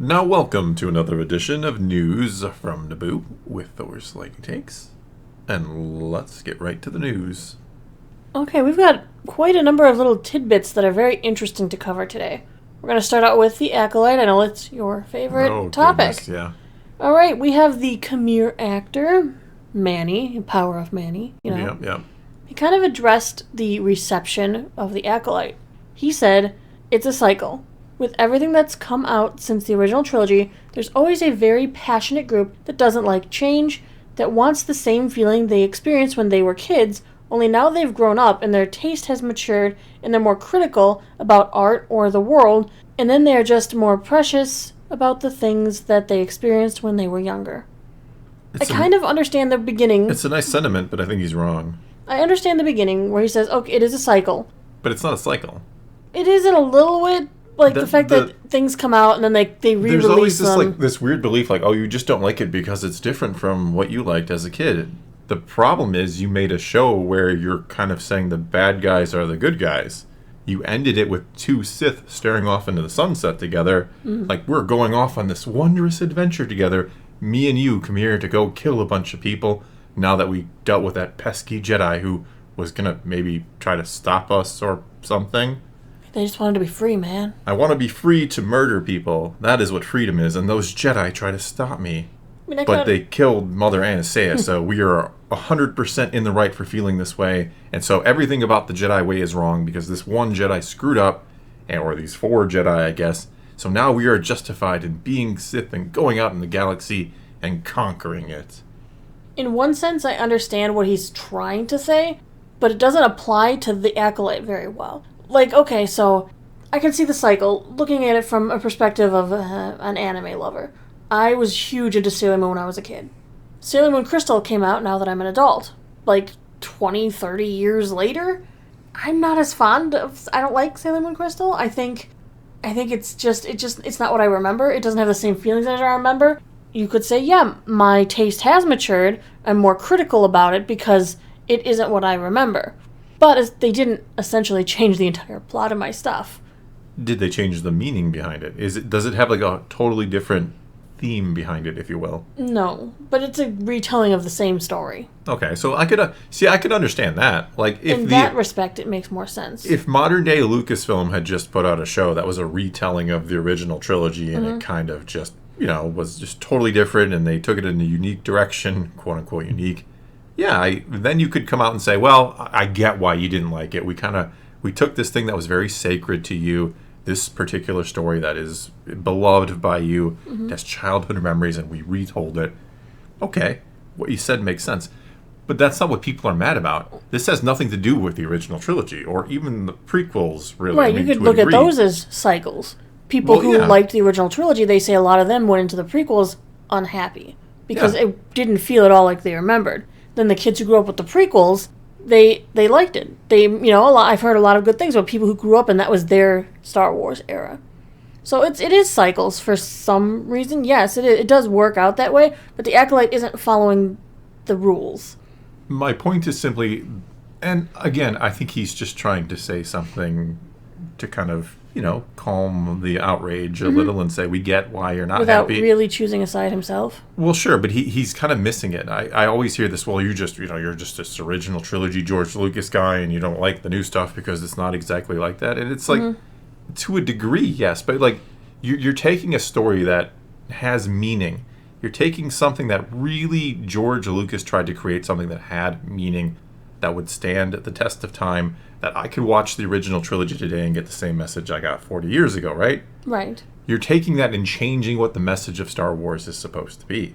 Now welcome to another edition of News from Naboo with Thor's Lightning Takes. And let's get right to the news. Okay, we've got quite a number of little tidbits that are very interesting to cover today. We're going to start out with the Acolyte. I know it's your favorite topic. Goodness, yeah. All right, we have the Khmer actor, Manny, Power of Manny, Yeah. He kind of addressed the reception of the Acolyte. He said, it's a cycle. With everything that's come out since the original trilogy, there's always a very passionate group that doesn't like change, that wants the same feeling they experienced when they were kids, only now they've grown up and their taste has matured and they're more critical about art or the world, and then they're just more precious about the things that they experienced when they were younger. I kind of understand the beginning. It's a nice sentiment, but I think he's wrong. I understand the beginning where he says, okay, it is a cycle. But it's not a cycle. It is in a little bit. Like, the fact that things come out and then they re-release them. There's always this weird belief, like, oh, you just don't like it because it's different from what you liked as a kid. The problem is you made a show where you're kind of saying the bad guys are the good guys. You ended it with two Sith staring off into the sunset together. Like, we're going off on this wondrous adventure together. Me and you come here to go kill a bunch of people now that we dealt with that pesky Jedi who was going to maybe try to stop us or something. They just wanted to be free, man. I want to be free to murder people. That is what freedom is, and those Jedi try to stop me. But they killed Mother Anastasia, so we are 100% in the right for feeling this way. And so everything about the Jedi way is wrong because this one Jedi screwed up, or these four Jedi, I guess. So now we are justified in being Sith and going out in the galaxy and conquering it. In one sense, I understand what he's trying to say, but it doesn't apply to the Acolyte very well. Like, okay, so I can see the cycle, looking at it from a perspective of an anime lover. I was huge into Sailor Moon when I was a kid. Sailor Moon Crystal came out now that I'm an adult. Like, 20, 30 years later, I'm not as fond of... I don't like Sailor Moon Crystal. I think it's not what I remember. It doesn't have the same feelings as I remember. You could say, yeah, my taste has matured. I'm more critical about it because it isn't what I remember. But they didn't essentially change the entire plot of my stuff. Did they change the meaning behind it? Does it have like a totally different theme behind it, if you will? No, but it's a retelling of the same story. Okay, so I could understand that. Like, in that respect, it makes more sense. If modern day Lucasfilm had just put out a show that was a retelling of the original trilogy, and it kind of just was just totally different, and they took it in a unique direction, quote unquote unique. Yeah, then you could come out and say, well, I get why you didn't like it. We took this thing that was very sacred to you, this particular story that is beloved by you, has childhood memories, and we retold it. Okay, what you said makes sense. But that's not what people are mad about. This has nothing to do with the original trilogy, or even the prequels, really. Right, you could look at those as cycles. People who liked the original trilogy, they say a lot of them went into the prequels unhappy, because it didn't feel at all like they remembered. Then the kids who grew up with the prequels, they liked it. I've heard a lot of good things about people who grew up and that was their Star Wars era. So it is cycles for some reason. Yes, it does work out that way, but the Acolyte isn't following the rules. My point is simply, and again, I think he's just trying to say something to kind of, calm the outrage a little and say, we get why you're not without happy. Without really choosing a side himself? Well, sure, but he's kind of missing it. I always hear this, well, you're just this original trilogy George Lucas guy, and you don't like the new stuff because it's not exactly like that. And it's like, to a degree, yes, but like, you're taking a story that has meaning. You're taking something that really George Lucas tried to create something that had meaning, that would stand the test of time, that I could watch the original trilogy today and get the same message I got 40 years ago, right? Right. You're taking that and changing what the message of Star Wars is supposed to be.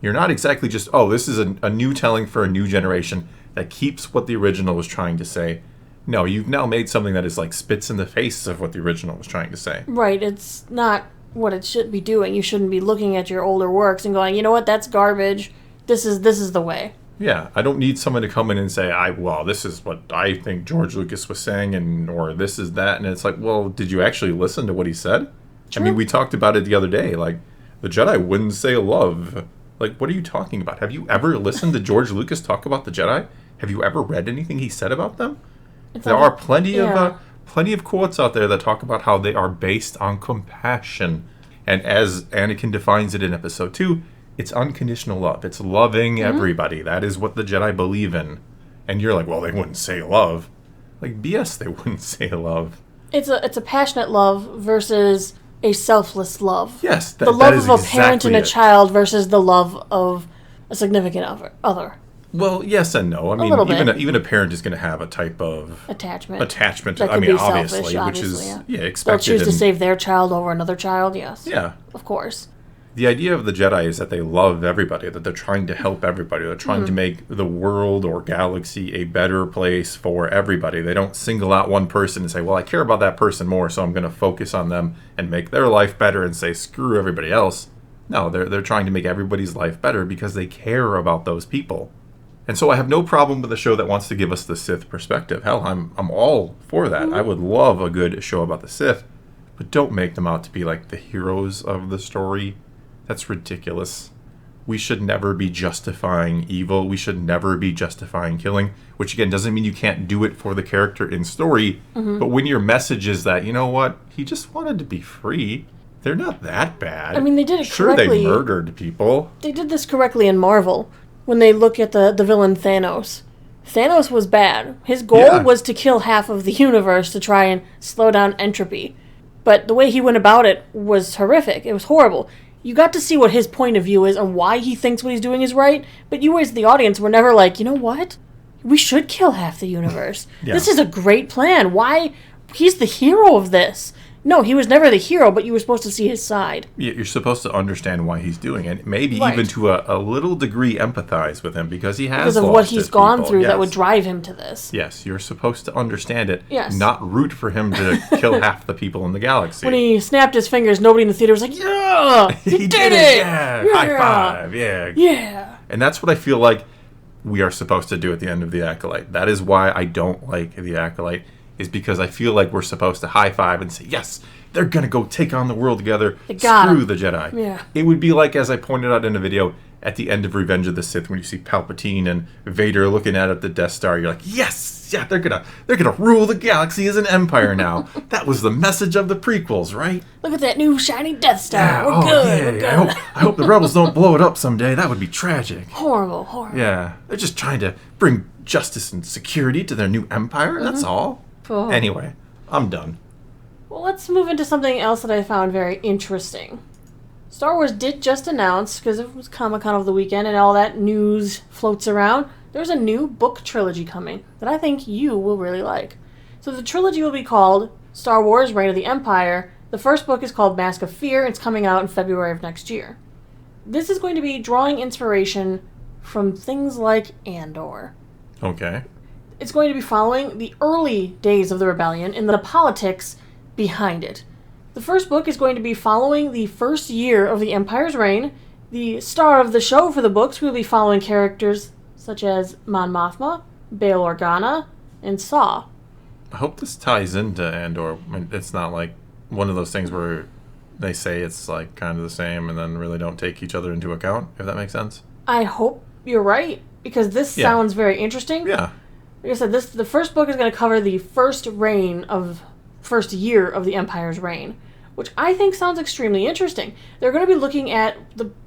You're not exactly just, this is a new telling for a new generation that keeps what the original was trying to say. No, you've now made something that is like spits in the face of what the original was trying to say. Right, it's not what it should be doing. You shouldn't be looking at your older works and going, you know what, that's garbage. This is the way. Yeah, I don't need someone to come in and say, this is what I think George Lucas was saying, or this is that. And it's like, well, did you actually listen to what he said? True. I mean, we talked about it the other day. Like, the Jedi wouldn't say love. Like, what are you talking about? Have you ever listened to George Lucas talk about the Jedi? Have you ever read anything he said about them? There are plenty of quotes out there that talk about how they are based on compassion And as Anakin defines it in episode 2, it's unconditional love. It's loving everybody. That is what the Jedi believe in. And you're like, well, they wouldn't say love. Like, BS, they wouldn't say love. It's a passionate love versus a selfless love. Yes, the love of a parent and a child versus the love of a significant other. Well, yes and no. I mean, even a parent is going to have a type of attachment. That could be obviously, selfish, which is yeah, expected. They'll choose to save their child over another child. Yes. Yeah. Of course. The idea of the Jedi is that they love everybody, that they're trying to help everybody. They're trying to make the world or galaxy a better place for everybody. They don't single out one person and say, well, I care about that person more, so I'm going to focus on them and make their life better and say, screw everybody else. No, they're trying to make everybody's life better because they care about those people. And so I have no problem with a show that wants to give us the Sith perspective. Hell, I'm all for that. I would love a good show about the Sith, but don't make them out to be like the heroes of the story. That's ridiculous. We should never be justifying evil. We should never be justifying killing, which again doesn't mean you can't do it for the character in story. But when your message is that, you know what, he just wanted to be free, they're not that bad. I mean, they did it sure, correctly. They murdered people. They did this correctly in Marvel when they look at the villain Thanos. Thanos was bad. His goal was to kill half of the universe to try and slow down entropy. But the way he went about it was horrific. It was horrible. You got to see what his point of view is and why he thinks what he's doing is right, but you as the audience were never like, you know what? We should kill half the universe. This is a great plan. Why? He's the hero of this. No, he was never the hero, but you were supposed to see his side. You're supposed to understand why he's doing it. Maybe even to a little degree empathize with him because he has because of what he's gone through that would drive him to this. Yes, you're supposed to understand it. Yes. Not root for him to kill half the people in the galaxy. When he snapped his fingers, nobody in the theater was like, yeah! He did it! Yeah! High five! Yeah! Yeah! And that's what I feel like we are supposed to do at the end of The Acolyte. That is why I don't like The Acolyte, is because I feel like we're supposed to high five and say, yes, they're going to go take on the world together. Screw the Jedi. Yeah. It would be like, as I pointed out in a video, at the end of Revenge of the Sith, when you see Palpatine and Vader looking at the Death Star, you're like, yes, yeah, they're gonna rule the galaxy as an empire now. That was the message of the prequels, right? Look at that new shiny Death Star. Yeah, We're good. We're good. I hope the rebels don't blow it up someday. That would be tragic. Horrible. Yeah, they're just trying to bring justice and security to their new empire. That's all. Oh. Anyway, I'm done. Well, let's move into something else that I found very interesting. Star Wars did just announce, because it was Comic-Con over the weekend and all that news floats around, there's a new book trilogy coming that I think you will really like. So the trilogy will be called Star Wars: Reign of the Empire. The first book is called Mask of Fear. It's coming out in February of next year. This is going to be drawing inspiration from things like Andor. Okay. It's going to be following the early days of the rebellion and the politics behind it. The first book is going to be following the first year of the Empire's reign. The star of the show for the books will be following characters such as Mon Mothma, Bail Organa, and Saw. I hope this ties into Andor. It's not like one of those things where they say it's like kind of the same and then really don't take each other into account, if that makes sense. I hope you're right, because this sounds very interesting. Yeah. Like I said, the first book is going to cover the first year of the Empire's reign, which I think sounds extremely interesting. They're going to be looking at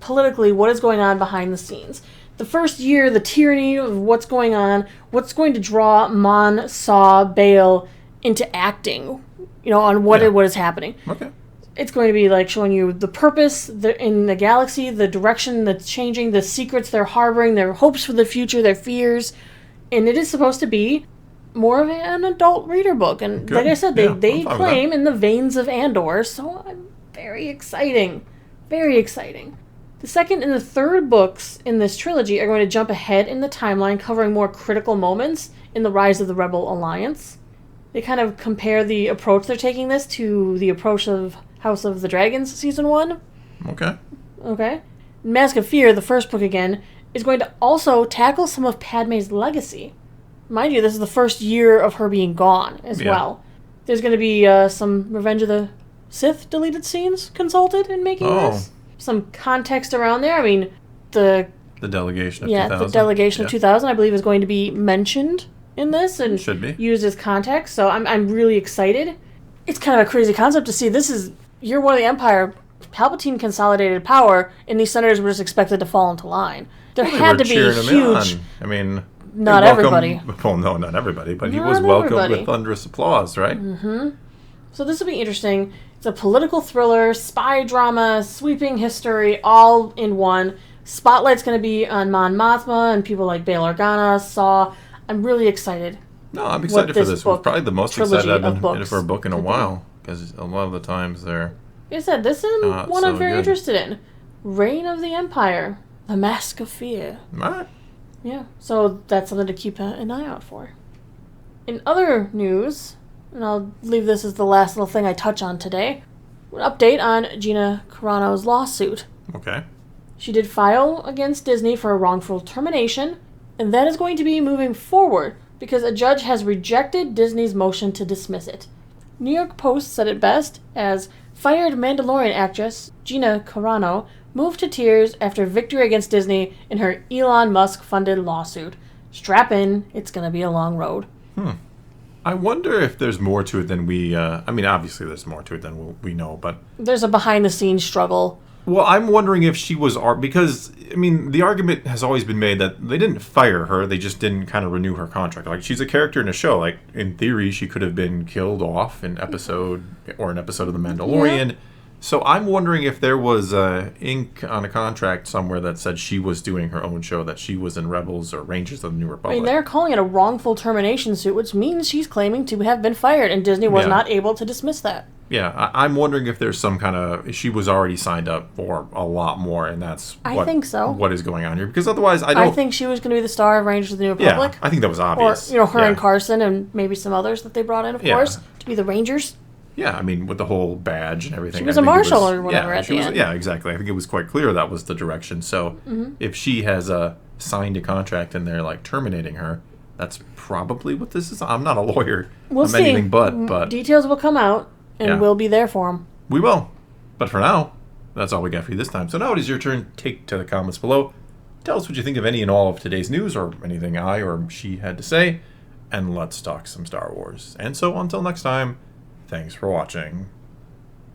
politically what is going on behind the scenes. The first year, the tyranny of what's going on, what's going to draw Mon, Saw, Bail into acting, on what is happening. Okay. It's going to be like showing you the purpose in the galaxy, the direction that's changing, the secrets they're harboring, their hopes for the future, their fears. And it is supposed to be more of an adult reader book. And like I said, they claim in the veins of Andor, so I'm very exciting. Very exciting. The second and the third books in this trilogy are going to jump ahead in the timeline, covering more critical moments in the rise of the Rebel Alliance. They kind of compare the approach they're taking this to the approach of House of the Dragons Season 1. Okay. Mask of Fear, the first book again, is going to also tackle some of Padme's legacy. Mind you, this is the first year of her being gone as well. There's going to be some Revenge of the Sith deleted scenes consulted in making this. Some context around there. I mean, the delegation of 2000. The delegation of 2000, I believe, is going to be mentioned in this and should be used as context. So I'm really excited. It's kind of a crazy concept to see. This is Year One of the Empire Palpatine consolidated power, and these senators were just expected to fall into line. There Well, they had were to be cheering him huge... on. I mean... Not they welcomed- everybody. Well, no, not everybody, but he Not was welcomed everybody. with thunderous applause, right? So this will be interesting. It's a political thriller, spy drama, sweeping history, all in one. Spotlight's going to be on Mon Mothma and people like Bail Organa, Saw. I'm really excited. No, I'm excited for this this. book, Probably the most trilogy excited I've of been books for a book in a could be. while, because a lot of the times they're... Like I said, this is one I'm so very good. interested in. Reign of the Empire. The Mask of Fear. All right. Yeah, so that's something to keep an eye out for. In other news, and I'll leave this as the last little thing I touch on today, an update on Gina Carano's lawsuit. Okay. She did file against Disney for a wrongful termination, and that is going to be moving forward because a judge has rejected Disney's motion to dismiss it. New York Post said it best as fired Mandalorian actress Gina Carano moved to tears after victory against Disney in her Elon Musk-funded lawsuit. Strap in, it's going to be a long road. I wonder if there's more to it than we... I mean, obviously there's more to it than we know, but... There's a behind-the-scenes struggle. Well, I'm wondering if she was... Because, I mean, the argument has always been made that they didn't fire her, they just didn't kind of renew her contract. Like, she's a character in a show. Like, in theory, she could have been killed off in episode... Or an episode of The Mandalorian. Yeah. So I'm wondering if there was ink on a contract somewhere that said she was doing her own show, that she was in Rebels or Rangers of the New I Republic. mean, they're calling it a wrongful termination suit, which means she's claiming to have been fired, and Disney was Yeah. not able to dismiss that. Yeah, I'm wondering if there's some kind of... She was already signed up for a lot more, and that's I think so. what is going on here. Because otherwise, I I don't... think she was going to be the star of Rangers of the New Yeah, Republic. I think that was Or, obvious. her Yeah. and Carson and maybe some others that they brought in, of Yeah. course, to be the Rangers. Yeah, I mean, with the whole badge and everything. She was I a think it marshal or whatever yeah, at she the was, end. Yeah, exactly. I think it was quite clear that was the direction. So if she has signed a contract and they're like terminating her, that's probably what this is. I'm not a lawyer. We'll I'm see. anything but Details will come out, and Yeah. we'll be there for them. we will. But for now, that's all we got for you this time. So now it is your turn. Take to the comments below. Tell us what you think of any and all of today's news or anything I or she had to say. And let's talk some Star Wars. And so until next time, thanks for watching.